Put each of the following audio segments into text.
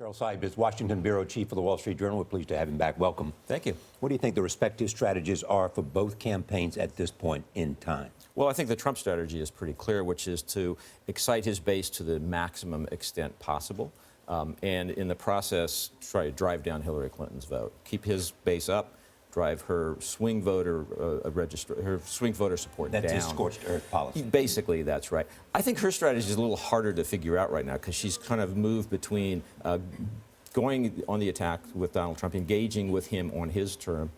Charles Saib is Washington Bureau Chief for the Wall Street Journal. We're pleased to have him back. Welcome. Thank you. What do you think the respective strategies are for both campaigns at this point in time? Well, I think the Trump strategy is pretty clear, which is to excite his base to the maximum extent possible, and in the process, try to drive down Hillary Clinton's vote, keep his base up, drive her swing voter support down. That's his scorched earth policy. Basically, that's right. I think her strategy is a little harder to figure out right now because she's kind of moved between going on the attack with Donald Trump, engaging with him on his term,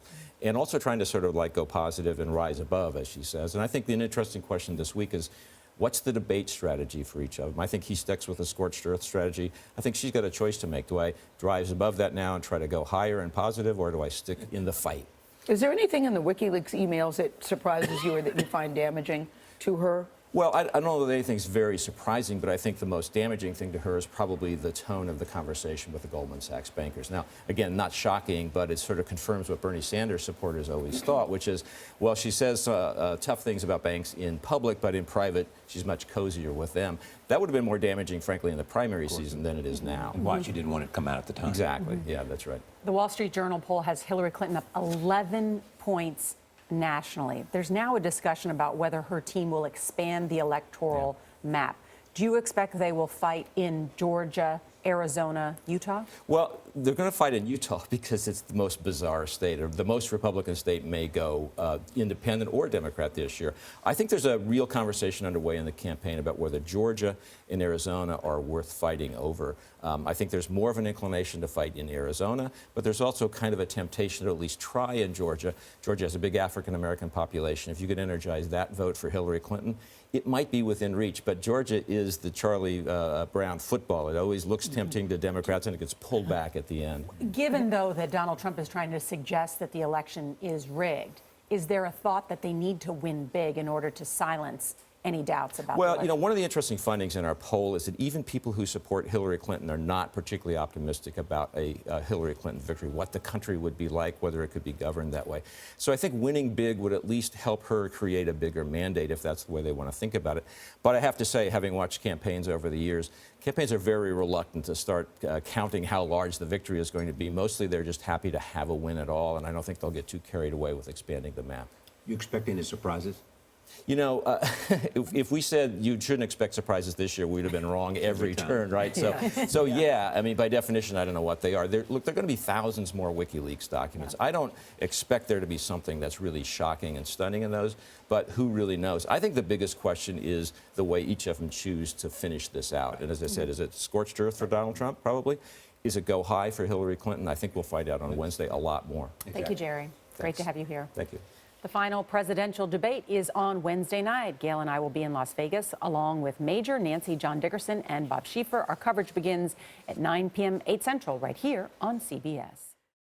and also trying to sort of like go positive and rise above, as she says. And I think the interesting question this week is, what's the debate strategy for each of them? I think he sticks with the scorched earth strategy. I think she's got a choice to make. Do I rise above that now and try to go higher and positive, or do I stick in the fight? Is there anything in the WikiLeaks emails that surprises you or that you find damaging to her? Well, I don't know that anything's very surprising, but I think the most damaging thing to her is probably the tone of the conversation with the Goldman Sachs bankers. Now, again, not shocking, but it sort of confirms what Bernie Sanders supporters always thought, which is, well, she says tough things about banks in public, but in private, she's much cozier with them. That would have been more damaging, frankly, in the primary season than it is now. And why she didn't want it to come out at the time. Exactly. Yeah, that's right. The Wall Street Journal poll has Hillary Clinton up 11 points nationally. There's now a discussion about whether her team will expand the electoral map. Do you expect they will fight in Georgia, Arizona, Utah? Well, they're going to fight in Utah because it's the most bizarre state, or the most Republican state may go independent or Democrat this year. I think there's a real conversation underway in the campaign about whether Georgia and Arizona are worth fighting over. I think there's more of an inclination to fight in Arizona, but there's also kind of a temptation to at least try in Georgia. Georgia has a big African-American population. If you could energize that vote for Hillary Clinton, it might be within reach, but Georgia is the Charlie Brown football. It always looks tempting to Democrats, and it gets pulled back at the end. Given, though, that Donald Trump is trying to suggest that the election is rigged, is there a thought that they need to win big in order to silence any doubts about Well, the you know, one of the interesting findings in our poll is that even people who support Hillary Clinton are not particularly optimistic about a Hillary Clinton victory, what the country would be like, whether it could be governed that way. So I think winning big would at least help her create a bigger mandate if that's the way they want to think about it. But I have to say, having watched campaigns over the years, campaigns are very reluctant to start counting how large the victory is going to be. Mostly they're just happy to have a win at all, and I don't think they'll get too carried away with expanding the map. You expect any surprises? You know, if we said you shouldn't expect surprises this year, we'd have been wrong every turn, right? So yeah, I mean, by definition, I don't know what they are. Look, there are going to be thousands more WikiLeaks documents. I don't expect there to be something that's really shocking and stunning in those, but who really knows? I think the biggest question is the way each of them choose to finish this out. And as I said, is it scorched earth for Donald Trump? Probably. Is it go high for Hillary Clinton? I think we'll find out on Wednesday a lot more. Thank you, Jerry. Great to have you here. Thank you. The final presidential debate is on Wednesday night. Gail and I will be in Las Vegas, along with Major Nancy John Dickerson and Bob Schieffer. Our coverage begins at 9 p.m., 8 Central, right here on CBS.